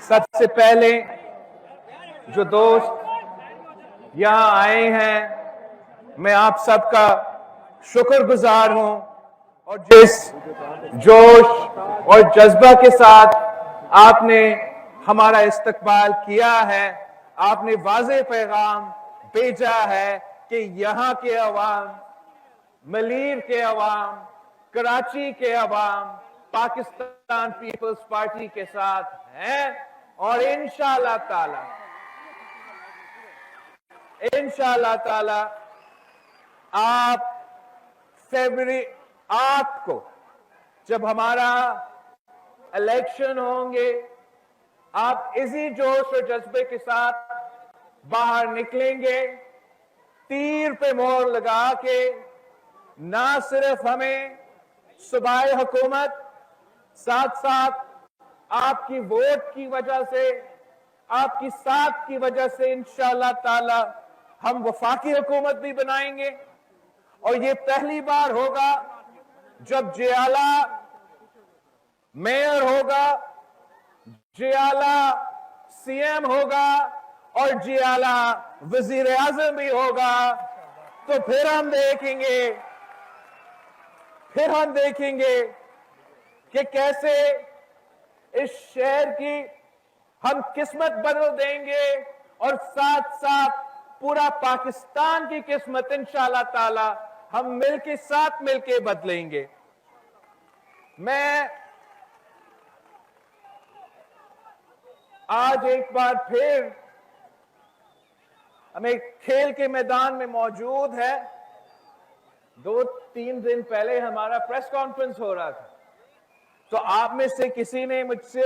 सबसे पहले जो दोस्त यहाँ आए हैं, मैं आप सबका शुक्रगुजार हूं और जिस जोश और जज्बा के साथ आपने हमारा इस्तकबाल किया है, आपने वाज़ेह पैगाम भेजा है कि यहाँ के अवाम, मलीर के अवाम, कराची के अवाम पाकिस्तान पीपल्स पार्टी के साथ हैं और इंशाअल्लाह ताला आप फरवरी 8 को जब हमारा इलेक्शन होंगे, आप इसी जोश और जज्बे के साथ बाहर निकलेंगे, तीर पे मोहर लगा के ना सिर्फ हमें सूबाई हुकूमत, साथ साथ आपकी वोट की वजह से, आपकी साथ की वजह से इंशाअल्लाह ताला हम वफाकी हुकूमत भी बनाएंगे। और ये पहली बार होगा जब जियाला मेयर होगा, जियाला सीएम होगा और जियाला वजीर आजम भी होगा। तो फिर हम देखेंगे कि कैसे इस शहर की हम किस्मत बदल देंगे और साथ साथ पूरा पाकिस्तान की किस्मत इंशाअल्लाह ताला हम साथ मिलके बदलेंगे। मैं आज एक बार फिर हमें खेल के मैदान में मौजूद है। 2-3 दिन पहले हमारा प्रेस कॉन्फ्रेंस हो रहा था, तो आप में से किसी ने मुझसे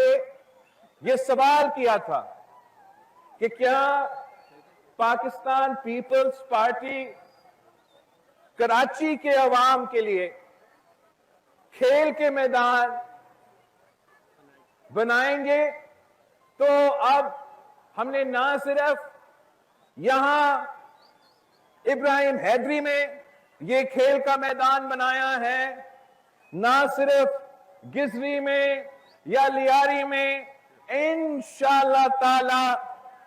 यह सवाल किया था कि क्या पाकिस्तान पीपल्स पार्टी कराची के अवाम के लिए खेल के मैदान बनाएंगे। तो अब हमने ना सिर्फ यहां इब्राहिम हैदरी में ये खेल का मैदान बनाया है, ना सिर्फ गिजरी में या लियारी में, इंशाअल्लाह ताला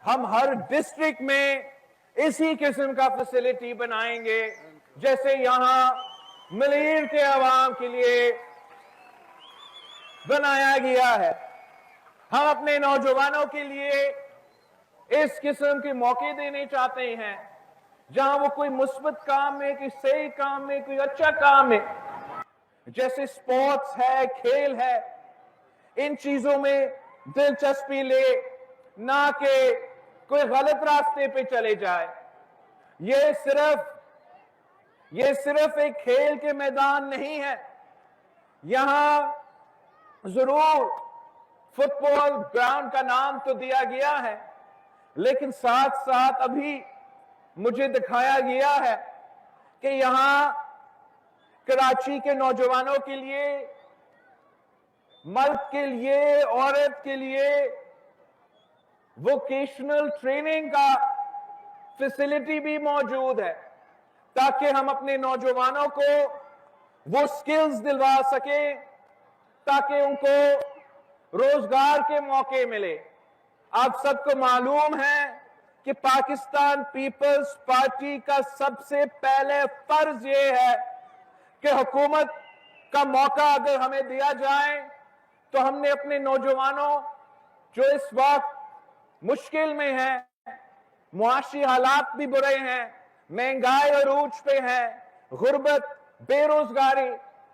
हम हर डिस्ट्रिक्ट में इसी किस्म का फैसिलिटी बनाएंगे। जैसे यहां मलीर के अवाम के लिए बनाया गया है, हम अपने नौजवानों के लिए इस किस्म के मौके देने चाहते हैं, जहां वो कोई मुस्बत काम में, कोई सही काम में, कोई अच्छा काम में, जैसे स्पोर्ट्स है, खेल है, इन चीजों में दिलचस्पी ले, ना कि कोई गलत रास्ते पे चले जाए। ये सिर्फ एक खेल के मैदान नहीं है। यहां जरूर फुटबॉल ग्राउंड का नाम तो दिया गया है, लेकिन साथ साथ अभी मुझे दिखाया गया है कि यहां कराची के नौजवानों के लिए, मर्द के लिए, औरत के लिए वोकेशनल ट्रेनिंग का फैसिलिटी भी मौजूद है, ताकि हम अपने नौजवानों को वो स्किल्स दिलवा सके, ताकि उनको रोजगार के मौके मिले। आप सबको मालूम है कि पाकिस्तान पीपल्स पार्टी का सबसे पहले फर्ज ये है कि हुकूमत का मौका अगर हमें दिया जाए तो हमने अपने नौजवानों जो इस वक्त मुश्किल में हैं, मुआशी हालात भी बुरे हैं, महंगाई अरूज पे है, गुर्बत, बेरोजगारी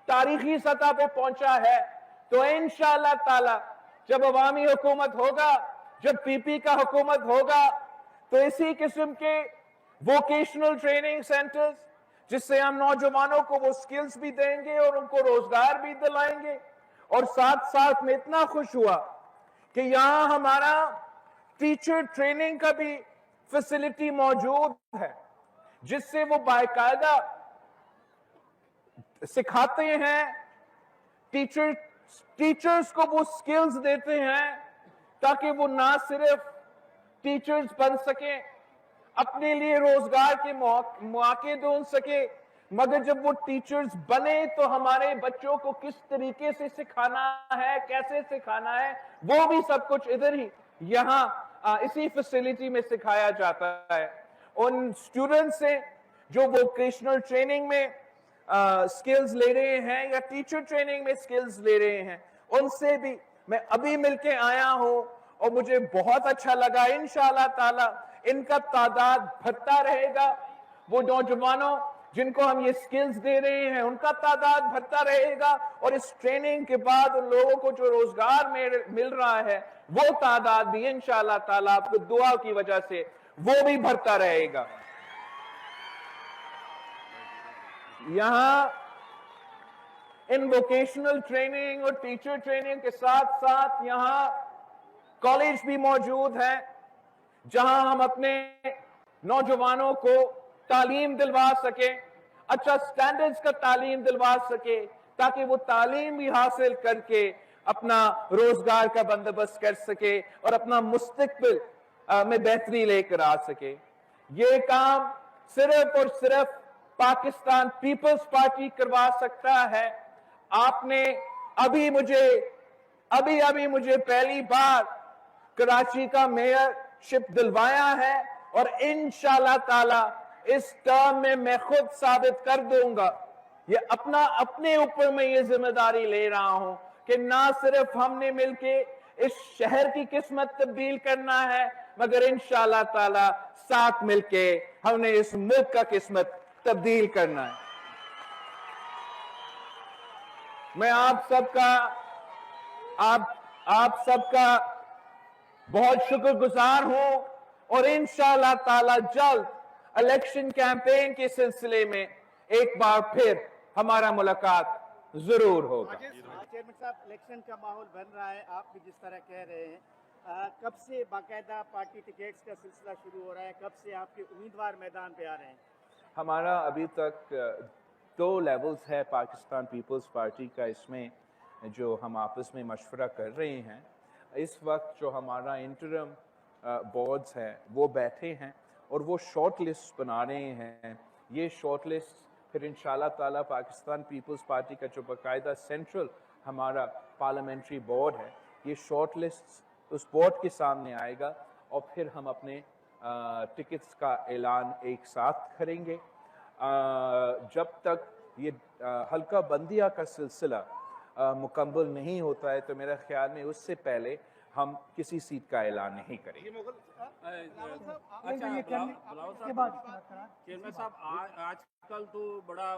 तारीखी सतह पे पहुंचा है, तो इंशाअल्लाह ताला जब अवामी हुकूमत होगा, जब पीपी का हुकूमत होगा, तो इसी किस्म के वोकेशनल ट्रेनिंग सेंटर्स, जिससे हम नौजवानों को वो स्किल्स भी देंगे और उनको रोजगार भी दिलाएंगे। और साथ साथ में इतना खुश हुआ कि यहां हमारा टीचर ट्रेनिंग का भी फैसिलिटी मौजूद है, जिससे वो बाकायदा सिखाते हैं, टीचर्स को वो स्किल्स देते हैं, ताकि वो ना सिर्फ टीचर्स बन सके, अपने लिए रोजगार के मौके ढूंढ सके, मगर जब वो टीचर्स बने तो हमारे बच्चों को किस तरीके से सिखाना है, कैसे सिखाना है, वो भी सब कुछ इधर ही यहाँ इसी फैसिलिटी में सिखाया जाता है। उन स्टूडेंट्स से जो वोकेशनल ट्रेनिंग में स्किल्स ले रहे हैं या टीचर ट्रेनिंग में स्किल्स ले रहे हैं, उनसे भी मैं अभी मिलके आया हूं और मुझे बहुत अच्छा लगा। इंशाअल्लाह ताला इनका तादाद बढ़ता रहेगा। वो नौजवानों जिनको हम ये स्किल्स दे रहे हैं उनका तादाद बढ़ता रहेगा, और इस ट्रेनिंग के बाद उन लोगों को जो रोजगार मिल रहा है वो तादाद भी इंशाअल्लाह ताला आपको दुआ की वजह से वो भी बढ़ता रहेगा। यहां इन वोकेशनल ट्रेनिंग और टीचर ट्रेनिंग के साथ साथ यहां कॉलेज भी मौजूद है, जहां हम अपने नौजवानों को तालीम दिलवा सके, अच्छा स्टैंडर्ड्स का तालीम दिलवा सके, ताकि वो तालीम भी हासिल करके अपना रोजगार का बंदोबस्त कर सके और अपना मुस्तकबिल में बेहतरी लेकर आ सके। ये काम सिर्फ और सिर्फ पाकिस्तान पीपल्स पार्टी करवा सकता है। आपने अभी मुझे पहली बार कराची का मेयरशिप दिलवाया है, और इंशाअल्लाह ताला इस टर्म में मैं खुद साबित कर दूंगा। ये अपने ऊपर मैं ये जिम्मेदारी ले रहा हूं कि ना सिर्फ हमने मिलके इस शहर की किस्मत तब्दील करना है, मगर इंशाअल्लाह ताला साथ मिलके हमने इस मुल्क का किस्मत तब्दील करना है। मैं आप सबका बहुत शुक्रगुजार हूं, और इंशाअल्लाह ताला जल्द इलेक्शन कैंपेन के सिलसिले में एक बार फिर हमारा मुलाकात जरूर होगा। चेयरमैन साहब, इलेक्शन का माहौल बन रहा है, आप भी जिस तरह कह रहे हैं, कब से बाकायदा पार्टी टिकट्स का सिलसिला शुरू हो रहा है, कब से आपके उम्मीदवार मैदान पे आ रहे हैं? हमारा अभी तक 2 लेवल्स है पाकिस्तान पीपल्स पार्टी का, इसमें जो हम आपस में मशवरा कर रहे हैं। इस वक्त जो हमारा इंटरम बोर्ड्स हैं वो बैठे हैं और वो शॉर्ट लिस्ट बना रहे हैं। ये शॉर्ट लिस्ट फिर इंशाअल्लाह ताला पाकिस्तान पीपल्स पार्टी का जो बाकायदा सेंट्रल हमारा पार्लियामेंट्री बोर्ड है, ये शॉर्ट लिस्ट उस बोर्ड के सामने आएगा, और फिर हम अपने टिकट्स का ऐलान एक साथ करेंगे। जब तक ये हल्का बंदिया का सिलसिला मुकम्मल नहीं होता है, तो मेरा ख्याल में उससे पहले हम किसी सीट का ऐलान नहीं करेंगे। चेयरमैन साहब, आजकल तो बड़ा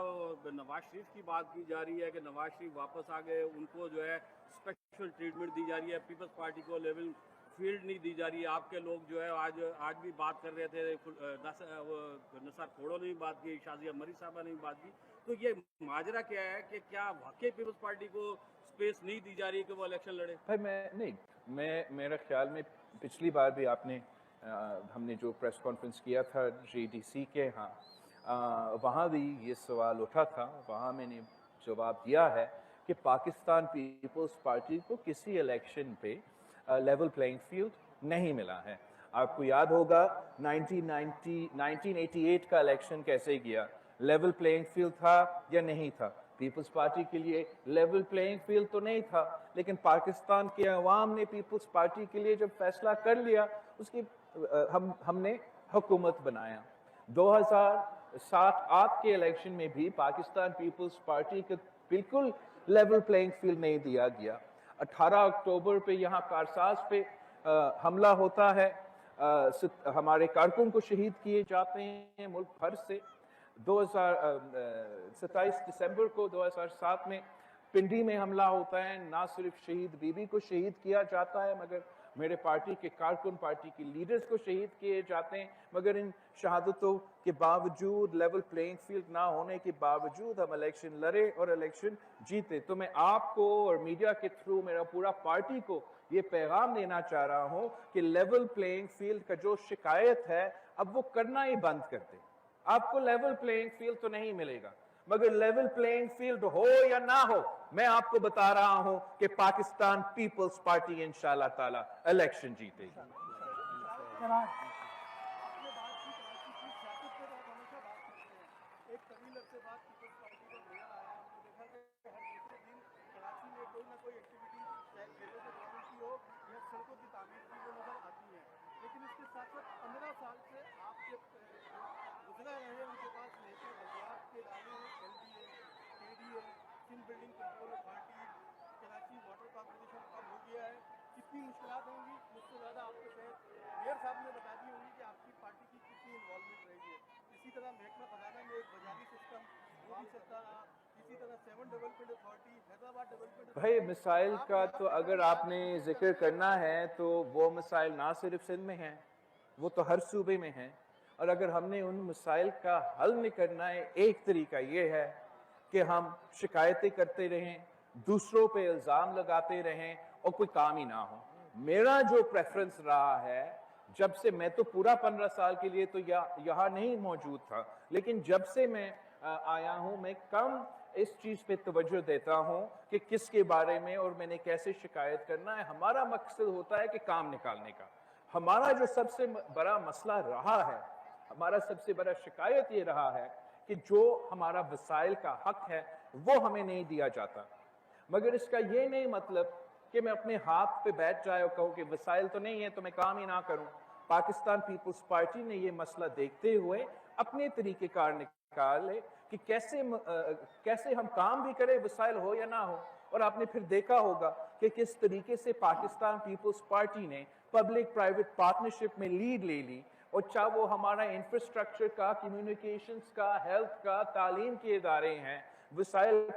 नवाज शरीफ की बात की जा रही है कि नवाज शरीफ वापस आ गए, उनको जो है स्पेशल ट्रीटमेंट दी जा रही है, पीपल्स पार्टी को लेवल फील्ड नहीं दी जा रही है। आपके लोग जो है आज भी बात कर रहे थे, नसर खोड़ो ने भी बात की, शाजिया मरी साहबा ने भी बात की, तो ये माजरा क्या है कि क्या वाकई पीपल्स पार्टी को स्पेस नहीं दी जा रही है कि वो इलेक्शन लड़े? भाई मेरे ख्याल में पिछली बार भी हमने जो प्रेस कॉन्फ्रेंस किया था JDC के यहाँ, वहाँ भी ये सवाल उठा था। वहाँ मैंने जवाब दिया है कि पाकिस्तान पीपल्स पार्टी को किसी इलेक्शन पे लेवल प्लेइंग फील्ड नहीं मिला है। आपको याद होगा 1988 का इलेक्शन कैसे गया, लेवल प्लेइंग फील्ड था या नहीं था? पीपल्स पार्टी के लिए लेवल प्लेइंग फील्ड तो नहीं था, लेकिन पाकिस्तान के अवाम ने पीपल्स पार्टी के लिए जब फैसला कर लिया, उसकी हमने हुकूमत बनाया। 2007-8 के इलेक्शन में भी पाकिस्तान पीपल्स पार्टी को बिल्कुल लेवल प्लेइंग फील्ड नहीं दिया गया। 18 अक्टूबर पे यहाँ कारसाज पे हमला होता है, हमारे कारकुन को शहीद किए जाते हैं मुल्क भर से। 27 दिसंबर को 2007 में पिंडी में हमला होता है, ना सिर्फ शहीद बीबी को शहीद किया जाता है, मगर मेरे पार्टी के कारकुन, पार्टी के लीडर्स को शहीद किए जाते हैं। मगर इन शहादतों के बावजूद, लेवल प्लेइंग फील्ड ना होने के बावजूद हम इलेक्शन लड़े और इलेक्शन जीते। तो मैं आपको और मीडिया के थ्रू, मेरा पूरा पार्टी को ये पैगाम देना चाह रहा हूं कि लेवल प्लेइंग फील्ड का जो शिकायत है, अब वो करना ही बंद कर दें। आपको लेवल प्लेइंग फील्ड तो नहीं मिलेगा, मगर लेवल प्लेइंग फील्ड हो या ना हो, मैं आपको बता रहा हूं कि पाकिस्तान पीपल्स पार्टी इंशाअल्लाह ताला इलेक्शन जीतेगी। सड़कों की तामीर की जो नजर Sindh building control authority, Karachi water corporation अब हो गया है, कितनी मुश्किलात होंगी? मुझसे ज़्यादा आपको शायद मेयर साहब ने बता दी होंगी कि आपकी पार्टी की कितनी इन्वॉल्वमेंट रही है। इसी तरह महकमा खजाना में एक बजारी सिस्टम वो भी चलता रहा, इसी तरह 7 डेवलपमेंट अथॉरिटी, हैदराबाद डेवलपमेंट भाई मिसाइल का तो अगर आपने जिक्र करना है तो वो मिसाइल ना सिर्फ सिंध में हैं, वो तो हर सूबे में हैं। और अगर हमने उन मिसाइल का हल नहीं करना है, एक तरीका ये है कि हम शिकायतें करते रहें, दूसरों पे इल्ज़ाम लगाते रहें और कोई काम ही ना हो। मेरा जो प्रेफरेंस रहा है, जब से मैं तो पूरा 15 साल के लिए तो यहाँ नहीं मौजूद था, लेकिन जब से मैं आया हूँ, मैं कम इस चीज पे तवज्जो देता हूँ कि किसके बारे में और मैंने कैसे शिकायत करना है। हमारा मकसद होता है कि काम निकालने का। हमारा जो सबसे बड़ा मसला रहा है, हमारा सबसे बड़ा शिकायत ये रहा है कि जो हमारा वसाइल का हक है वो हमें नहीं दिया जाता। मगर इसका ये नहीं मतलब कि मैं अपने हाथ पे बैठ जाए और कहूँ कि वसाइल तो नहीं है तो मैं काम ही ना करूँ। पाकिस्तान पीपल्स पार्टी ने ये मसला देखते हुए अपने तरीक़ेकार निकाले कि कैसे हम काम भी करें, वसाइल हो या ना हो। और आपने फिर देखा होगा कि किस तरीके से पाकिस्तान पीपल्स पार्टी ने पब्लिक प्राइवेट पार्टनरशिप में लीड ले ली, और चाहे वो हमारा इंफ्रास्ट्रक्चर का, कम्युनिकेशंस का, हेल्थ का, तालीम के इदारे हैं, वसाइल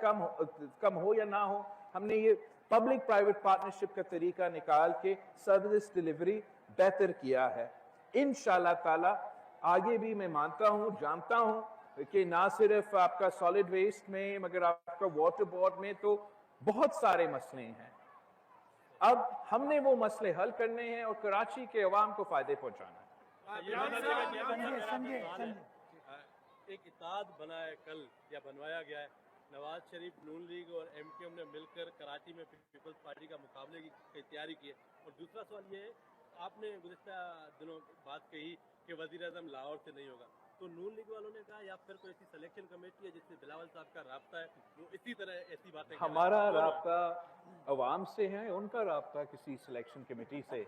कम हो या ना हो, हमने ये पब्लिक प्राइवेट पार्टनरशिप का तरीका निकाल के सर्विस डिलीवरी बेहतर किया है। इंशाल्लाह ताला आगे भी मैं मानता हूँ, जानता हूँ कि ना सिर्फ आपका सॉलिड वेस्ट में मगर आपका वाटर बोर्ड में तो बहुत सारे मसले हैं। अब हमने वो मसले हल करने हैं और कराची के अवाम को फायदे पहुंचाना है। एक इत्तेहाद बना है कल या बनवाया गया है, नवाज शरीफ, नून लीग और एमक्यूएम ने मिलकर कराची में पीपल्स पार्टी का मुकाबले की तैयारी की है। और दूसरा सवाल ये है, आपने गुज़िश्ता दिनों बात कही कि वज़ीर आज़म लाहौर से नहीं होगा, तो नून लीग वालों ने कहा या फिर कोई ऐसी सिलेक्शन कमेटी है जिससे बिलावल साहब का राब्ता है, वो इसी तरह ऐसी बातें हमारा राब्ता अवाम से है, उनका राब्ता किसी सिलेक्शन कमेटी से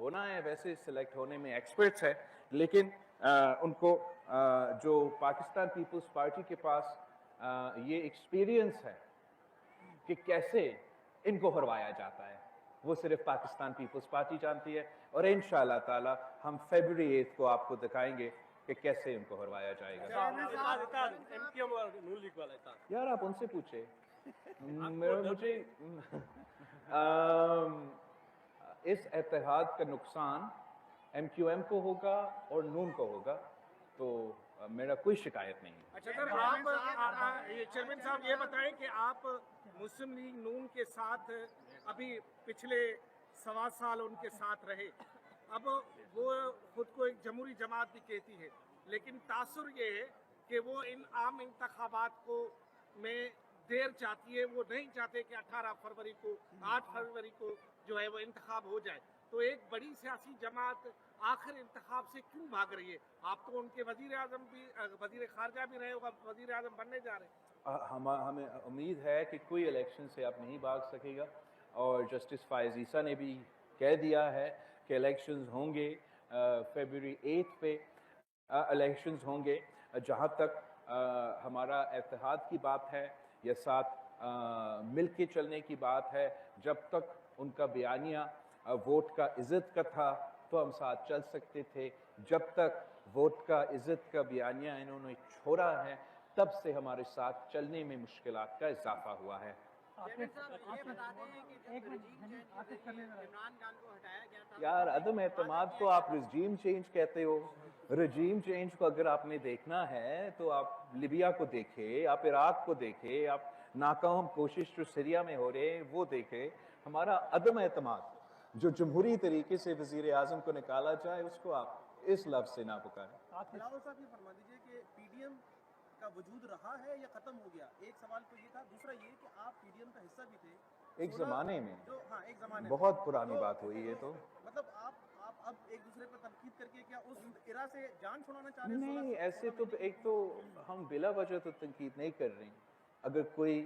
होना है। वैसे सिलेक्ट होने में एक्सपर्ट्स है, लेकिन उनको जो पाकिस्तान पीपल्स पार्टी के पास ये एक्सपीरियंस है कि कैसे इनको हरवाया जाता है, वो सिर्फ पाकिस्तान पीपल्स पार्टी जानती है। और इंशाल्लाह ताला हम फरवरी 8 को आपको दिखाएंगे कि कैसे इनको हरवाया जाएगा। एमक्यूएम और नून लीग वाला था यार आप उनसे पूछे, मुझे इस इत्तेहाद का नुकसान एमक्यूएम को होगा और नून को होगा, तो मेरा कोई शिकायत नहीं है। अच्छा सर, आप चेयरमैन साहब ये बताएं कि आप मुस्लिम लीग नून के साथ अभी पिछले 1.25 साल उनके साथ रहे, अब वो खुद को एक जमहूरी जमात भी कहती है, लेकिन तासुर ये है कि वो इन आम इंतखाबात को में देर चाहती है। वो नहीं चाहते कि 18 फरवरी को, 8 फरवरी को जो है वो इंतखाब हो जाए। तो एक बड़ी सियासी जमात आखिर इंतखाब से क्यों भाग रही है? आप तो उनके वजीर आजम भी, वजीर खारजा भी रहे हो, अब वजीर आजम बनने जा रहे हैं। हमें उम्मीद है कि कोई इलेक्शन से आप नहीं भाग सकेगा, और जस्टिस फायज़ ईसा ने भी कह दिया है कि इलेक्शंस होंगे फरवरी 8 पे इलेक्शंस होंगे। जहाँ तक हमारा इत्तेहाद की बात है या साथ मिल के चलने की बात है, जब तक उनका बयानिया वोट का इज़्ज़त का था तो हम साथ चल सकते थे। जब तक वोट का इज़्ज़त का बयानिया इन्होंने छोड़ा है, तब से हमारे साथ चलने में मुश्किलात का इजाफा हुआ है। यार अदम एतमाद को आप रजीम चेंज कहते हो। रजीम चेंज को अगर आपने देखना है तो आप लिबिया को देखे, आप इराक को देखे, आप नाकाम कोशिश जो सीरिया में हो रहे हैं वो देखे। हमारा अदम एतमाद जो जमहूरी तरीके से वजीर आजम को निकाला जाए, उसको आप इस लफ्ज से ना पुकारें। बिलावल साहब ये फरमा दीजिए कि पीडीएम का वजूद रहा है या खत्म हो गया? एक सवाल तो ये था, दूसरा ये कि आप पीडीएम का हिस्सा भी थे एक जमाने में, जो एक जमाने बहुत पुरानी बात हुई है। तो मतलब आप अब एक दूसरे पर तनकीद करके क्या उस इरा से जान छुड़ाना चाह रहे हैं? नहीं, ऐसे तो एक तो हम बिला वजह तो तनकीद नहीं कर रहे हैं। अगर कोई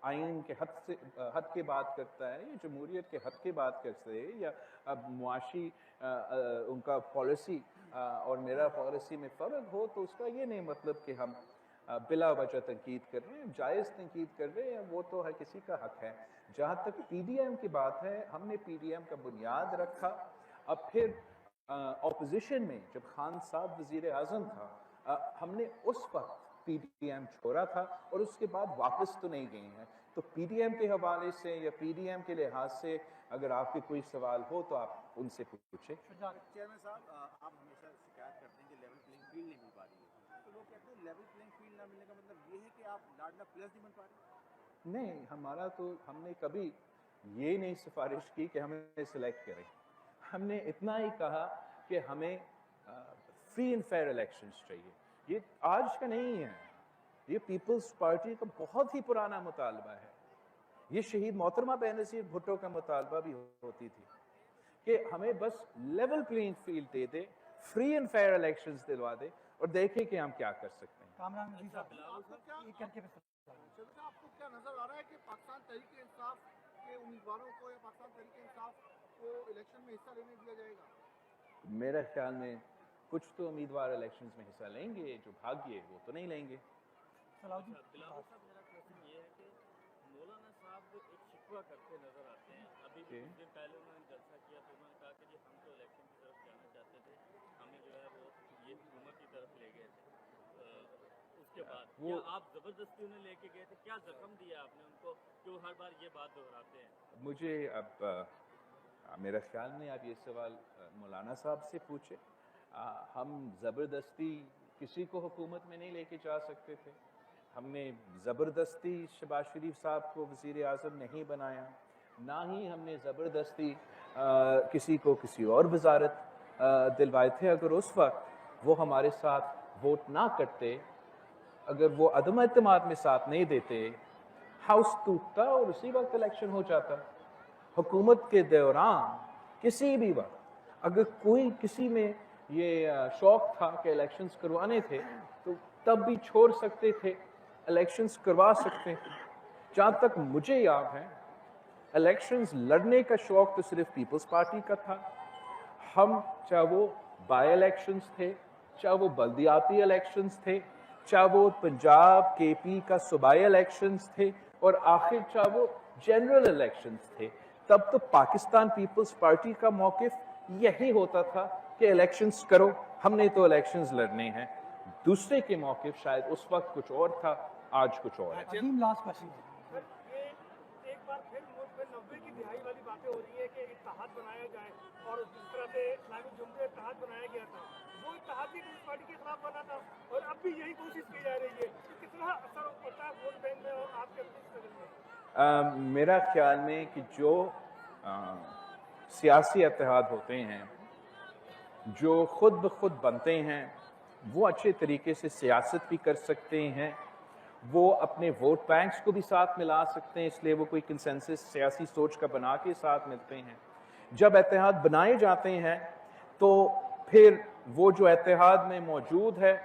आइन के हद के बात करता है या जमहूरियत के हद के बात करते हैं, या अब मुआशी उनका पॉलिसी और मेरा पॉलिसी में फ़र्क हो, तो उसका ये नहीं मतलब कि हम بلا وجہ تنقید کر رہے ہیں، جائز تنقید کر رہے ہیں، وہ تو ہر کسی کا حق ہے۔ جہاں تک پی ڈی ایم کی بات ہے، ہم نے پی ڈی ایم کا بنیاد رکھا، اب پھر اپوزیشن میں جب خان صاحب وزیر اعظم تھا، ہم نے اس وقت پی ڈی ایم چھوڑا تھا اور اس کے بعد واپس تو نہیں گئے ہیں۔ تو پی ڈی ایم کے حوالے سے یا پی ڈی ایم کے لحاظ سے اگر آپ کے کوئی سوال ہو تو آپ ان سے پوچھیں۔ چیئرمین صاحب آپ ہمیشہ شکایت کرتے ہیں کہ لیول پلینگ فیلڈ نہیں مل پا رہی ہے، تو لوگ کہتے ہیں لیول پلینگ فیلڈ نہ ملنے کا مطلب یہ ہے کہ آپ لاڈلا پلیئرز نہیں بن پا رہے؟ نہیں، ہمارا تو ہم نے کبھی یہ نہیں سفارش کی کہ ہمیں سلیکٹ کریں، ہم نے اتنا ہی کہا کہ ہمیں فری اینڈ فیئر الیکشنز چاہیے۔ یہ آج کا نہیں ہے، یہ پیپلز پارٹی کا بہت ہی پرانا مطالبہ ہے، یہ شہید محترمہ بینظیر بھٹو کا مطالبہ بھی ہوتی تھی کہ ہمیں بس لیول پلینگ فیلڈ دے دے، فری اینڈ فیئر الیکشنز دلوا دے اور دیکھیں کہ ہم کیا کر سکتے ہیں۔ کامران عزیز صاحب آپ کو کیا نظر آ رہا ہے کہ پاکستان تحریک انصاف کے امیدواروں کو یا پاکستان تحریک انصاف کو الیکشن میں حصہ لینے دیا جائے گا؟ میرے خیال میں کچھ تو امیدوار الیکشنز میں حصہ لیں گے، جو بھاگیے وہ تو نہیں لیں گے۔ بلاول صاحب میرا کوشچن یہ ہے کہ مولانا صاحب ایک شکوہ کرتے نظر آتے ہیں، ابھی بھی کچھ دن پہلے انہوں نے جلسہ کیا تو انہوں نے کہا کہ جی ہم تو الیکشن کی طرف جانا چاہتے تھے، ہمیں جو ہے وہ یہ حکومت کی طرف لے گئے تھے، اس کے بعد کیا آپ زبردستی انہیں لے کے گئے تھے؟ کیا زخم دیا آپ نے ان کو کہ وہ ہر بار یہ بات دہراتے ہیں؟ مجھے اب میرا خیال میں آپ یہ سوال مولانا صاحب سے پوچھیں، ہم زبردستی کسی کو حکومت میں نہیں لے کے جا سکتے تھے، ہم نے زبردستی شہباز شریف صاحب کو وزیر اعظم نہیں بنایا، نہ ہی ہم نے زبردستی کسی کو کسی اور وزارت دلوائے تھے۔ اگر اس وقت وہ ہمارے ساتھ ووٹ نہ کرتے، اگر وہ عدم اعتماد میں ساتھ نہیں دیتے، ہاؤس ٹوٹتا اور اسی وقت الیکشن ہو جاتا۔ حکومت کے دوران کسی بھی وقت اگر کوئی کسی میں یہ شوق تھا کہ الیکشنز کروانے تھے تو تب بھی چھوڑ سکتے تھے، الیکشنز کروا سکتے تھے۔ جہاں تک مجھے یاد ہے الیکشنز لڑنے کا شوق تو صرف پیپلز پارٹی کا تھا، ہم چاہے وہ بائی الیکشنز تھے، چاہے وہ بلدیاتی الیکشنز تھے، چاہے وہ پنجاب کے پی کا صوبائی الیکشنز تھے اور آخر چاہے وہ جنرل الیکشنز تھے، تب تو پاکستان پیپلز پارٹی کا موقف یہی ہوتا تھا کہ الیکشنز کرو، ہم نے تو الیکشنز لڑنے ہیں۔ دوسرے کے موقف شاید اس وقت کچھ اور تھا، آج کچھ اور ہے۔ ایک بار پھر ملک میں 90 کی دہائی والی باتیں ہو رہی ہے کہ اتحاد بنایا جائے، اور جس طرح سے اسلامی جمہوریہ اتحاد بنایا گیا تھا وہ اتحاد بھی پیپلز پارٹی کے خلاف بنا تھا، اور اب بھی یہی کوشش کی جا رہی ہے، کتنا اثر پڑتا ہے ووٹ بینک میں اور آپ کے میں؟ میرا خیال میں کہ جو سیاسی اتحاد ہوتے ہیں جو خود بخود بنتے ہیں وہ اچھے طریقے سے سیاست بھی کر سکتے ہیں، وہ اپنے ووٹ بینکس کو بھی ساتھ ملا سکتے ہیں، اس لیے وہ کوئی کنسنسس سیاسی سوچ کا بنا کے ساتھ ملتے ہیں۔ جب اتحاد بنائے جاتے ہیں تو پھر وہ جو اتحاد میں موجود ہے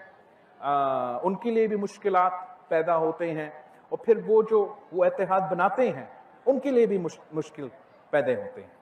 ان کے لیے بھی مشکلات پیدا ہوتے ہیں، اور پھر وہ جو اتحاد بناتے ہیں ان کے لیے بھی مشکل پیدا ہوتے ہیں۔